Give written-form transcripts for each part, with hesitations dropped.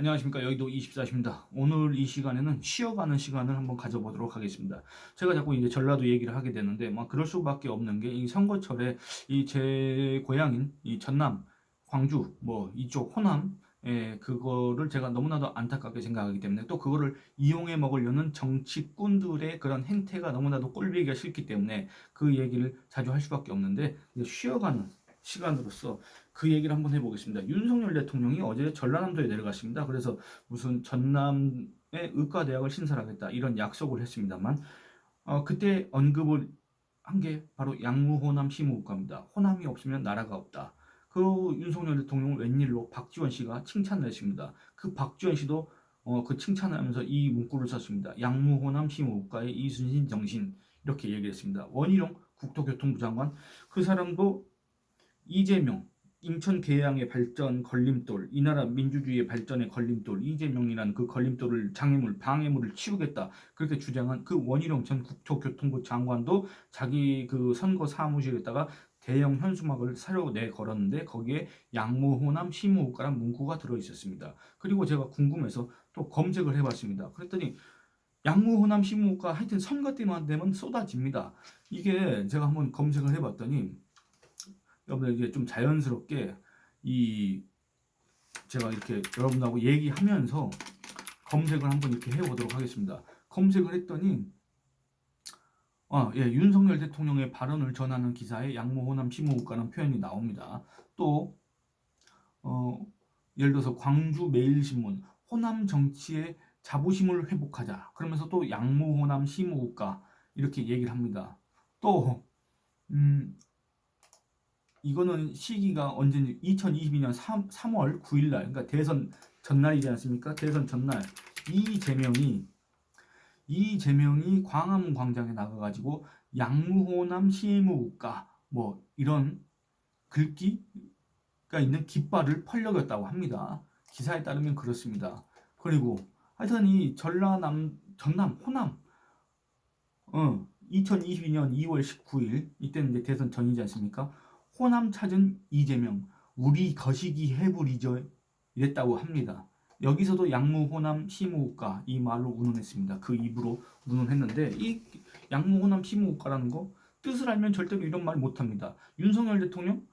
안녕하십니까. 여의도 24시입니다. 오늘 이 시간에는 쉬어가는 시간을 한번 가져보도록 하겠습니다. 제가 자꾸 이제 전라도 얘기를 하게 되는데, 그럴 수밖에 없는 게 이 선거철에 이 제 고향인 이 전남, 광주, 이쪽 호남, 그거를 제가 너무나도 안타깝게 생각하기 때문에 또 그거를 이용해 먹으려는 정치꾼들의 그런 행태가 너무나도 꼴보기가 싫기 때문에 그 얘기를 자주 할 수밖에 없는데, 이제 쉬어가는 시간으로서 그 얘기를 한번 해보겠습니다. 윤석열 대통령이 어제 전라남도에 내려갔습니다. 그래서 무슨 전남의 의과대학을 신설하겠다 이런 약속을 했습니다만, 그때 언급을 한 게 바로 양무호남 시무국가입니다. 호남이 없으면 나라가 없다. 그 윤석열 대통령을 웬일로 박지원 씨가 칭찬을 했습니다. 그 박지원 씨도 그 칭찬을 하면서 이 문구를 썼습니다. 양무호남 시무국가의 이순신 정신, 이렇게 얘기했습니다. 원희룡 국토교통부 장관, 그 사람도 이재명, 인천 계양의 발전 걸림돌, 이 나라 민주주의의 발전의 걸림돌, 이재명이라는 그 걸림돌을, 장애물, 방해물을 치우겠다, 그렇게 주장한 그 원희룡 전 국토교통부 장관도 자기 그 선거 사무실에다가 대형 현수막을 새로 내걸었는데 거기에 양무호남 시무국가란 문구가 들어있었습니다. 그리고 제가 궁금해서 또 검색을 해봤습니다. 그랬더니 양무호남 시무국가 하여튼 선거 때만 되면 쏟아집니다. 이게 제가 한번 검색을 해봤더니, 여러분들 이게 좀 자연스럽게 이 제가 이렇게 여러분하고 얘기하면서 검색을 한번 이렇게 해보도록 하겠습니다. 검색을 했더니 윤석열 대통령의 발언을 전하는 기사에 양모호남 시무국가라는 표현이 나옵니다. 또 예를 들어서 광주 매일신문 호남 정치의 자부심을 회복하자, 그러면서 또 양모호남 시무국가 이렇게 얘기를 합니다. 또 이거는 시기가 언제인지 2022년 3월 9일 날, 그러니까 대선 전날이지 않습니까? 대선 전날 이재명이 광화문 광장에 나가가지고 양무호남 시무국가 이런 글귀가 있는 깃발을 펄럭였다고 합니다. 기사에 따르면 그렇습니다. 그리고 하여튼 이 전남 호남 2022년 2월 19일, 이때는 이제 대선 전이지 않습니까? 호남 찾은 이재명, 우리 거시기 해부리죠, 이랬다고 합니다. 여기서도 양무 호남 시무국가 이 말로 운운했습니다. 그 입으로 운운했는데, 이 양무 호남 시무국가라는 거 뜻을 알면 절대로 이런 말 못합니다. 윤석열 대통령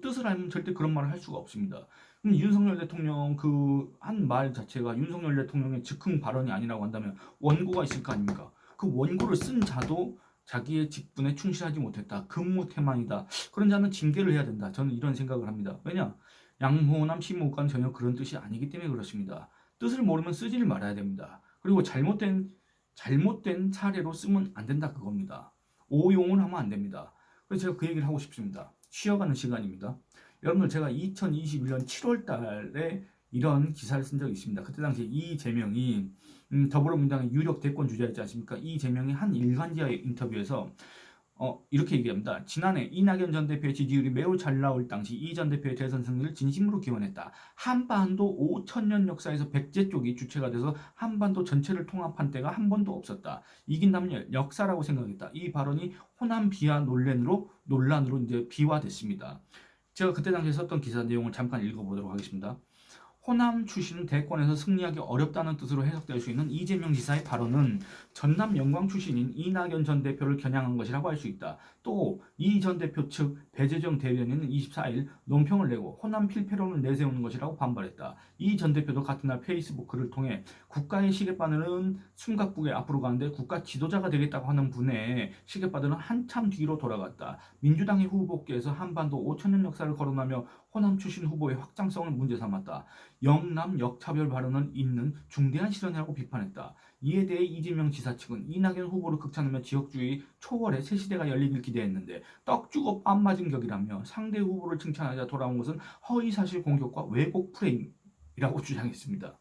뜻을 알면 절대 그런 말을 할 수가 없습니다. 그럼 윤석열 대통령 그 한 말 자체가 윤석열 대통령의 즉흥 발언이 아니라고 한다면 원고가 있을 거 아닙니까? 그 원고를 쓴 자도 자기의 직분에 충실하지 못했다, 근무태만이다, 그런 자는 징계를 해야 된다, 저는 이런 생각을 합니다. 왜냐? 양호남 시무국가는 전혀 그런 뜻이 아니기 때문에 그렇습니다. 뜻을 모르면 쓰지를 말아야 됩니다. 그리고 잘못된 사례로 쓰면 안 된다, 그겁니다. 오용을 하면 안 됩니다. 그래서 제가 그 얘기를 하고 싶습니다. 쉬어가는 시간입니다. 여러분들, 제가 2021년 7월 달에 이런 기사를 쓴 적이 있습니다. 그때 당시에 이재명이 더불어민주당의 유력 대권 주자였지 않습니까? 이재명이 한 일간지와의 인터뷰에서 이렇게 얘기합니다. 지난해 이낙연 전 대표의 지지율이 매우 잘 나올 당시 이 전 대표의 대선 승리를 진심으로 기원했다. 한반도 5천년 역사에서 백제 쪽이 주체가 돼서 한반도 전체를 통합한 때가 한 번도 없었다. 이긴다면 역사라고 생각했다. 이 발언이 호남 비하 논란으로 이제 비화됐습니다. 제가 그때 당시에 썼던 기사 내용을 잠깐 읽어보도록 하겠습니다. 호남 출신은 대권에서 승리하기 어렵다는 뜻으로 해석될 수 있는 이재명 지사의 발언은 전남 영광 출신인 이낙연 전 대표를 겨냥한 것이라고 할 수 있다. 또 이 전 대표 측 배재정 대변인은 24일 논평을 내고 호남 필패론을 내세우는 것이라고 반발했다. 이 전 대표도 같은 날 페이스북 글을 통해 국가의 시계바늘은 숨가쁘게 앞으로 가는데 국가 지도자가 되겠다고 하는 분의 시계바늘은 한참 뒤로 돌아갔다. 민주당의 후보께서 한반도 5천년 역사를 거론하며 호남 출신 후보의 확장성을 문제 삼았다. 영남 역차별 발언은 있는 중대한 실언이라고 비판했다. 이에 대해 이재명 지사 측은 이낙연 후보를 극찬하며 지역주의 초월의 새 시대가 열리길 기대했는데 떡 주고 뺨 맞은 격이라며 상대 후보를 칭찬하자 돌아온 것은 허위사실 공격과 왜곡 프레임이라고 주장했습니다.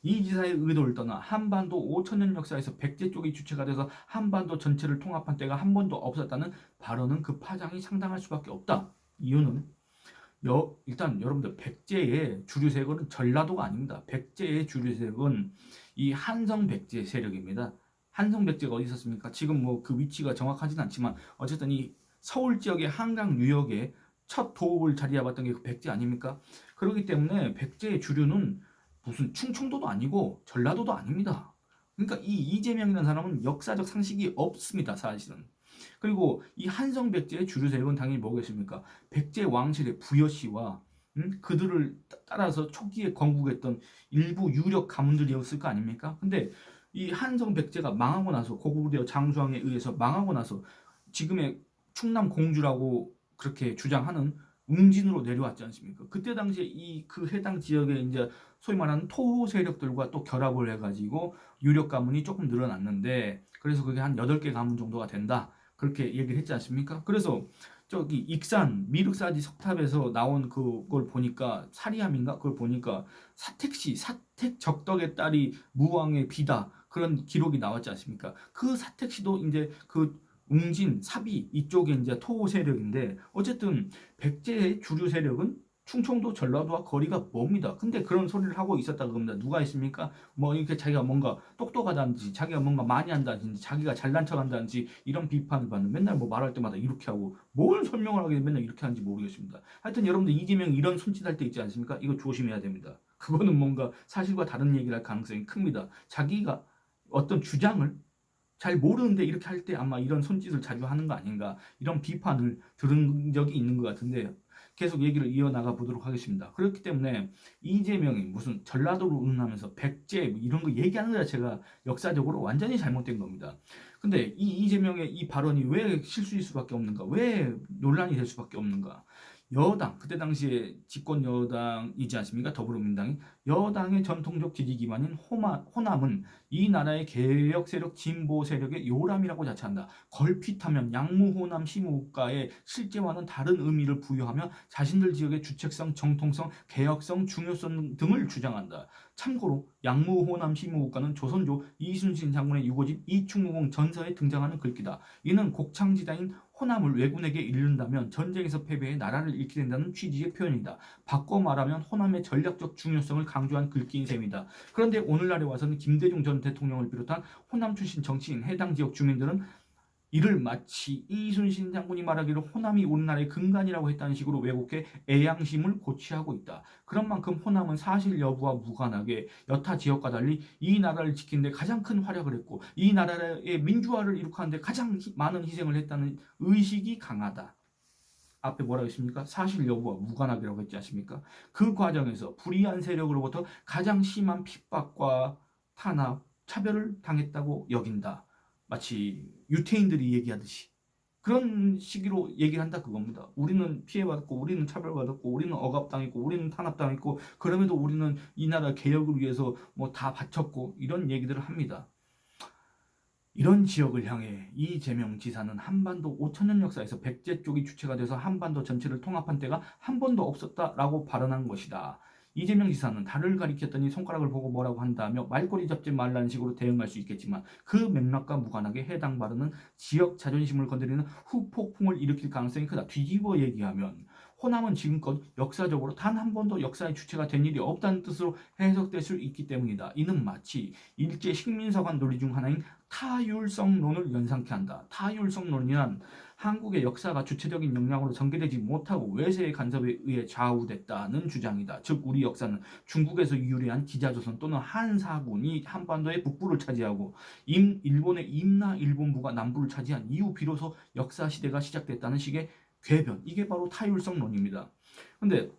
이 지사의 의도를 떠나 한반도 5천년 역사에서 백제 쪽이 주체가 돼서 한반도 전체를 통합한 때가 한 번도 없었다는 발언은 그 파장이 상당할 수밖에 없다. 이유는 일단 여러분들, 백제의 주류 세력은 전라도가 아닙니다. 백제의 주류 세력은 이 한성 백제 세력입니다. 한성 백제가 어디 있었습니까? 지금 그 위치가 정확하진 않지만 어쨌든 이 서울 지역의 한강 유역에 첫 도읍을 자리 잡았던 게 그 백제 아닙니까? 그렇기 때문에 백제의 주류는 무슨 충청도도 아니고 전라도도 아닙니다. 그러니까 이 이재명이라는 사람은 역사적 상식이 없습니다, 사실은. 그리고 이 한성 백제의 주류 세력은 당연히 뭐겠습니까? 백제 왕실의 부여씨와 그들을 따라서 초기에 건국했던 일부 유력 가문들이었을 거 아닙니까? 근데 이 한성 백제가 망하고 나서 고구려 장수왕에 의해서 망하고 나서 지금의 충남 공주라고 그렇게 주장하는 웅진으로 내려왔지 않습니까? 그때 당시에 이 그 해당 지역에 이제 소위 말하는 토호 세력들과 또 결합을 해가지고 유력 가문이 조금 늘어났는데 그래서 그게 한 8개 가문 정도가 된다. 그렇게 얘기를 했지 않습니까? 그래서 저기 익산 미륵사지 석탑에서 나온 그걸 보니까 사리함인가 그걸 보니까 사택시 사택 적덕의 딸이 무왕의 비다 그런 기록이 나왔지 않습니까? 그 사택시도 이제 그 웅진 사비 이쪽에 이제 토호 세력인데 어쨌든 백제의 주류 세력은 충청도 전라도와 거리가 멉니다. 근데 그런 소리를 하고 있었다 그럽니다. 누가 있습니까? 뭐 이렇게 자기가 뭔가 똑똑하다든지 자기가 뭔가 많이 한다든지 자기가 잘난 척한다든지 이런 비판을 받는 맨날 뭐 말할 때마다 이렇게 하고 뭘 설명을 하게 맨날 이렇게 하는지 모르겠습니다. 하여튼 여러분들 이재명 이런 손짓할 때 있지 않습니까? 이거 조심해야 됩니다. 그거는 뭔가 사실과 다른 얘기를 할 가능성이 큽니다. 자기가 어떤 주장을 잘 모르는데 이렇게 할 때 아마 이런 손짓을 자주 하는 거 아닌가 이런 비판을 들은 적이 있는 것 같은데 계속 얘기를 이어나가 보도록 하겠습니다. 그렇기 때문에 이재명이 무슨 전라도로 운운하면서 백제 뭐 이런 거 얘기하는 것 자체가 역사적으로 완전히 잘못된 겁니다. 근데 이 이재명의 이 발언이 왜 실수일 수밖에 없는가? 왜 논란이 될 수밖에 없는가? 여당 그때 당시에 집권 여당이지 않습니까? 더불어민주당이 여당의 전통적 지지 기반인 호남은 이 나라의 개혁 세력, 진보 세력의 요람이라고 자처한다. 걸핏하면 양무호남 시무국가의 실제와는 다른 의미를 부여하며 자신들 지역의 주체성, 정통성, 개혁성, 중요성 등을 주장한다. 참고로 양무호남 시무국가는 조선조 이순신 장군의 유고집 이충무공 전서에 등장하는 글귀다. 이는 곡창지대인 호남을 왜군에게 잃는다면 전쟁에서 패배해 나라를 잃게 된다는 취지의 표현이다. 바꿔 말하면 호남의 전략적 중요성을 강조한 글귀인 셈이다. 그런데 오늘날에 와서는 김대중 전 대통령을 비롯한 호남 출신 정치인 해당 지역 주민들은 이를 마치 이순신 장군이 말하기를 호남이 우리나라의 근간이라고 했다는 식으로 왜곡해 애양심을 고취하고 있다. 그런 만큼 호남은 사실 여부와 무관하게 여타 지역과 달리 이 나라를 지키는 데 가장 큰 활약을 했고 이 나라의 민주화를 이룩하는 데 가장 많은 희생을 했다는 의식이 강하다. 앞에 뭐라고 했습니까? 사실 여부와 무관하게라고 했지 않습니까? 그 과정에서 불의한 세력으로부터 가장 심한 핍박과 탄압, 차별을 당했다고 여긴다. 마치 유태인들이 얘기하듯이 그런 시기로 얘기를 한다 그겁니다. 우리는 피해받았고 우리는 차별받았고 우리는 억압당했고 우리는 탄압당했고 그럼에도 우리는 이 나라 개혁을 위해서 뭐 다 바쳤고 이런 얘기들을 합니다. 이런 지역을 향해 이재명 지사는 한반도 5천년 역사에서 백제 쪽이 주체가 돼서 한반도 전체를 통합한 때가 한 번도 없었다라고 발언한 것이다. 이재명 지사는 달을 가리켰더니 손가락을 보고 뭐라고 한다며 말꼬리 잡지 말라는 식으로 대응할 수 있겠지만 그 맥락과 무관하게 해당 발언은 지역 자존심을 건드리는 후폭풍을 일으킬 가능성이 크다. 뒤집어 얘기하면 호남은 지금껏 역사적으로 단 한 번도 역사의 주체가 된 일이 없다는 뜻으로 해석될 수 있기 때문이다. 이는 마치 일제 식민사관 논리 중 하나인 타율성론을 연상케 한다. 타율성론이란 한국의 역사가 주체적인 역량으로 전개되지 못하고 외세의 간섭에 의해 좌우됐다는 주장이다. 즉 우리 역사는 중국에서 유래한 기자조선 또는 한사군이 한반도의 북부를 차지하고 일본의 임나 일본부가 남부를 차지한 이후 비로소 역사 시대가 시작됐다는 식의 궤변. 이게 바로 타율성론입니다. 근데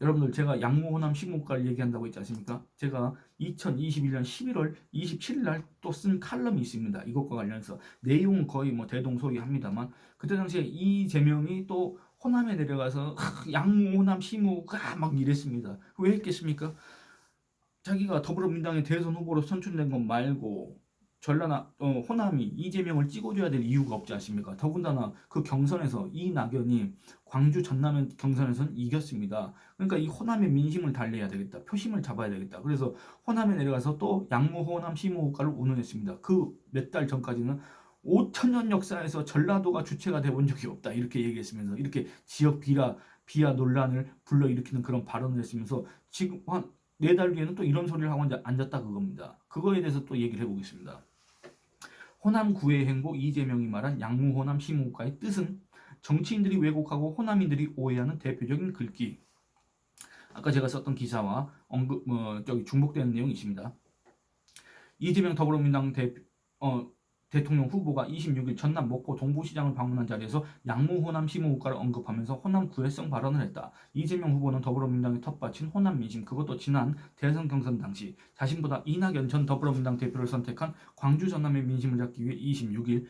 여러분들 제가 양무호남 식목가를 얘기한다고 했지 않습니까? 제가 2021년 11월 27일 날 또 쓴 칼럼이 있습니다. 이것과 관련해서 내용은 거의 뭐 대동소이합니다만 그때 당시에 이재명이 또 호남에 내려가서 양무호남 시무가 막 이랬습니다. 왜 했겠습니까? 자기가 더불어민주당의 대선 후보로 선출된 것 말고 호남이 이재명을 찍어줘야 될 이유가 없지 않습니까? 더군다나 그 경선에서 이낙연이 광주 전남 경선에서는 이겼습니다. 그러니까 이 호남의 민심을 달래야 되겠다. 표심을 잡아야 되겠다. 그래서 호남에 내려가서 또 양무 호남 시무국가를 운운했습니다. 그 몇 달 전까지는 5천년 역사에서 전라도가 주체가 돼본 적이 없다. 이렇게 얘기했으면서 이렇게 지역 비하 논란을 불러일으키는 그런 발언을 했으면서 지금 한 4달 뒤에는 또 이런 소리를 하고 앉았다 그겁니다. 그거에 대해서 또 얘기를 해보겠습니다. 호남 구의 행보 이재명이 말한 양무호남 시무국가의 뜻은 정치인들이 왜곡하고 호남인들이 오해하는 대표적인 글귀. 아까 제가 썼던 기사와 중복되는 내용이 있습니다. 이재명 더불어민주당 대통령 후보가 26일 전남 목포 동부시장을 방문한 자리에서 양무 호남 심호국가를 언급하면서 호남 구애성 발언을 했다. 이재명 후보는 더불어민주당의 텃밭인 호남 민심, 그것도 지난 대선 경선 당시 자신보다 이낙연 전 더불어민주당 대표를 선택한 광주 전남의 민심을 잡기 위해 26일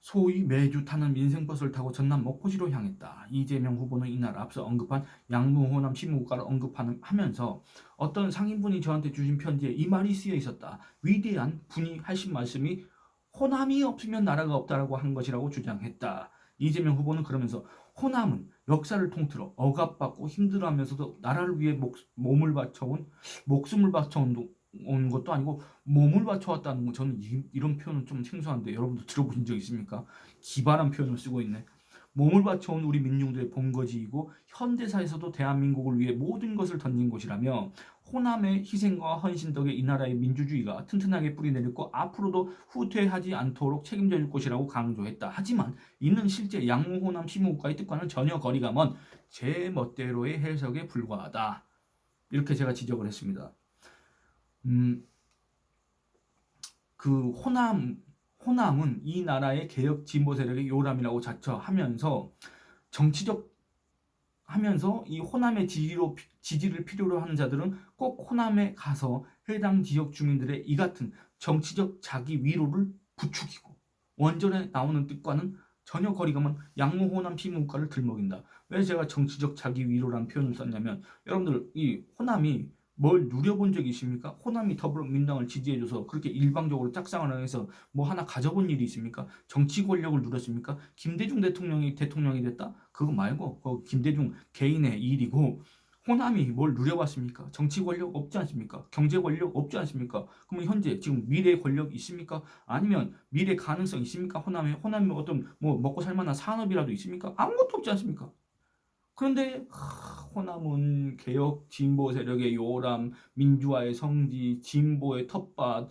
소위 매주 타는 민생버스를 타고 전남 목포시로 향했다. 이재명 후보는 이날 앞서 언급한 양무 호남 심호국가를 언급하면서 어떤 상인분이 저한테 주신 편지에 이 말이 쓰여 있었다. 위대한 분이 하신 말씀이 호남이 없으면 나라가 없다라고 한 것이라고 주장했다. 이재명 후보는 그러면서 호남은 역사를 통틀어 억압받고 힘들어하면서도 나라를 위해 목숨을 바쳐온 것도 아니고 몸을 바쳐왔다는 거, 저는 이런 표현은 좀 생소한데 여러분도 들어보신 적 있습니까? 기발한 표현을 쓰고 있네. 몸을 바쳐온 우리 민중들의 본거지이고 현대사에서도 대한민국을 위해 모든 것을 던진 곳이라며 호남의 희생과 헌신 덕에 이 나라의 민주주의가 튼튼하게 뿌리내렸고 앞으로도 후퇴하지 않도록 책임져 줄 것이라고 강조했다. 하지만 이는 실제 양무 호남 심호국가의 뜻과는 전혀 거리가 먼 제 멋대로의 해석에 불과하다. 이렇게 제가 지적을 했습니다. 그 호남은 이 나라의 개혁 진보 세력의 요람이라고 자처하면서 하면서 이 호남의 지지를 필요로 하는 자들은 꼭 호남에 가서 해당 지역 주민들의 이 같은 정치적 자기 위로를 부추기고 원전에 나오는 뜻과는 전혀 거리가 먼 양무 호남 심호국가를 들먹인다. 왜 제가 정치적 자기 위로라는 표현을 썼냐면, 여러분들 이 호남이 뭘 누려본 적이 있습니까? 호남이 더불어민주당을 지지해줘서 그렇게 일방적으로 짝상을 해서 뭐 하나 가져본 일이 있습니까? 정치 권력을 누렸습니까? 김대중 대통령이 됐다? 그거 말고 김대중 개인의 일이고, 호남이 뭘 누려봤습니까? 정치 권력 없지 않습니까? 경제 권력 없지 않습니까? 그러면 현재 지금 미래 권력 있습니까? 아니면 미래 가능성 있습니까? 호남에 어떤 뭐 먹고 살만한 산업이라도 있습니까? 아무것도 없지 않습니까? 그런데 호남은 개혁 진보 세력의 요람, 민주화의 성지, 진보의 텃밭,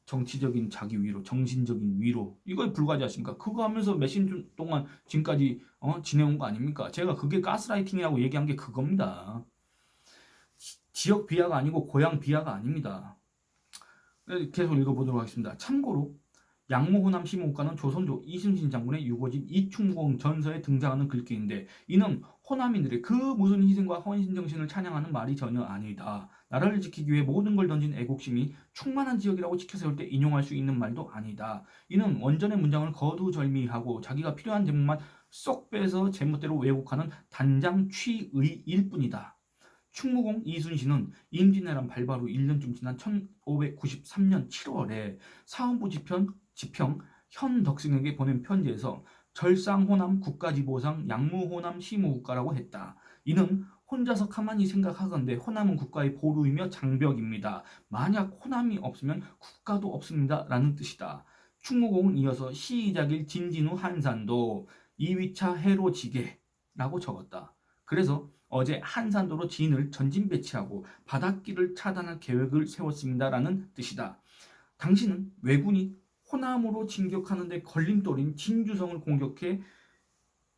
정치적인 자기 위로, 정신적인 위로, 이거에 불과하지 않습니까? 그거 하면서 몇십 년 동안 지금까지 지내온 거 아닙니까? 제가 그게 가스라이팅이라고 얘기한 게 그겁니다. 지역 비하가 아니고 고향 비하가 아닙니다. 계속 읽어보도록 하겠습니다. 참고로 양무 호남 심호국가는 조선조 이순신 장군의 유고집 이충공 전서에 등장하는 글귀인데, 이는 호남인들의 그 무슨 희생과 헌신 정신을 찬양하는 말이 전혀 아니다. 나라를 지키기 위해 모든 걸 던진 애국심이 충만한 지역이라고 지켜세울 때 인용할 수 있는 말도 아니다. 이는 원전의 문장을 거두절미하고 자기가 필요한 제목만 쏙 빼서 제멋대로 왜곡하는 단장 취의일 뿐이다. 충무공 이순신은 임진왜란 발발 후 1년쯤 지난 1593년 7월에 사헌부 지평 현덕승에게 보낸 편지에서 절상호남 국가지보상 양무호남 심호국가라고 했다. 이는 혼자서 가만히 생각하건대 호남은 국가의 보루이며 장벽입니다. 만약 호남이 없으면 국가도 없습니다. 라는 뜻이다. 충무공은 이어서 시작일 진진후 한산도 2위차 해로지게라고 적었다. 그래서 어제 한산도로 진을 전진 배치하고 바닷길을 차단할 계획을 세웠습니다라는 뜻이다. 당신은 왜군이 호남으로 진격하는 데 걸림돌인 진주성을 공격해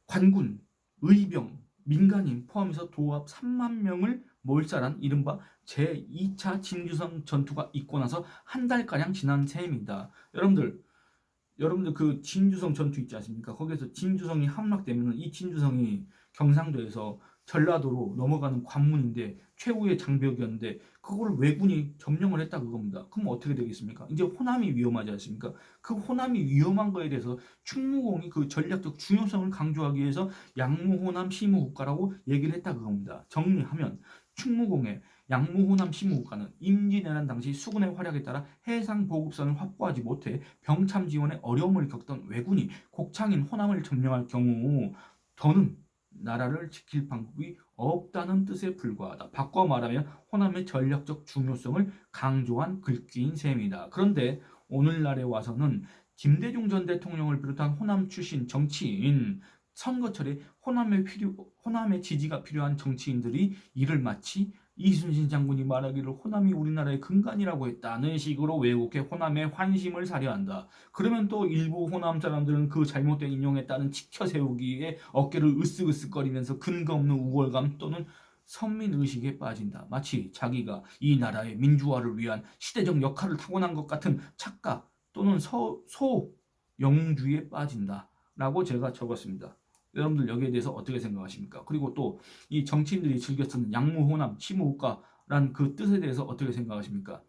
관군, 의병, 민간인 포함해서 도합 3만 명을 몰살한 이른바 제2차 진주성 전투가 있고 나서 한 달가량 지난 셈입니다. 여러분들 그 진주성 전투 있지 않습니까? 거기에서 진주성이 함락되면 이 진주성이 경상도에서 전라도로 넘어가는 관문인데 최후의 장벽이었는데 그걸 왜군이 점령을 했다 그겁니다. 그럼 어떻게 되겠습니까? 이제 호남이 위험하지 않습니까? 그 호남이 위험한 거에 대해서 충무공이 그 전략적 중요성을 강조하기 위해서 양무호남 심호국가라고 얘기를 했다 그겁니다. 정리하면 충무공의 양무호남 심호국가는 임진왜란 당시 수군의 활약에 따라 해상 보급선을 확보하지 못해 병참 지원에 어려움을 겪던 왜군이 곡창인 호남을 점령할 경우 더는 나라를 지킬 방법이 없다는 뜻에 불과하다. 바꿔 말하면 호남의 전략적 중요성을 강조한 글귀인 셈이다. 그런데 오늘날에 와서는 김대중 전 대통령을 비롯한 호남 출신 정치인, 선거철에 호남의 지지가 필요한 정치인들이 이를 마치 이순신 장군이 말하기를 호남이 우리나라의 근간이라고 했다는 식으로 왜곡해 호남의 환심을 사려 한다. 그러면 또 일부 호남 사람들은 그 잘못된 인용에 따른 치켜 세우기에 어깨를 으쓱으쓱거리면서 근거 없는 우월감 또는 선민의식에 빠진다. 마치 자기가 이 나라의 민주화를 위한 시대적 역할을 타고난 것 같은 착각 또는 소영주의에 빠진다. 라고 제가 적었습니다. 여러분들 여기에 대해서 어떻게 생각하십니까? 그리고 또 이 정치인들이 즐겨 쓰는 양무호남, 치무후과란 그 뜻에 대해서 어떻게 생각하십니까?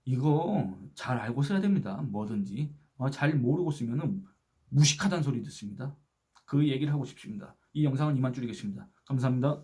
이거 잘 알고 써야 됩니다. 뭐든지. 잘 모르고 쓰면은 무식하다는 소리 듣습니다. 그 얘기를 하고 싶습니다. 이 영상은 이만 줄이겠습니다. 감사합니다.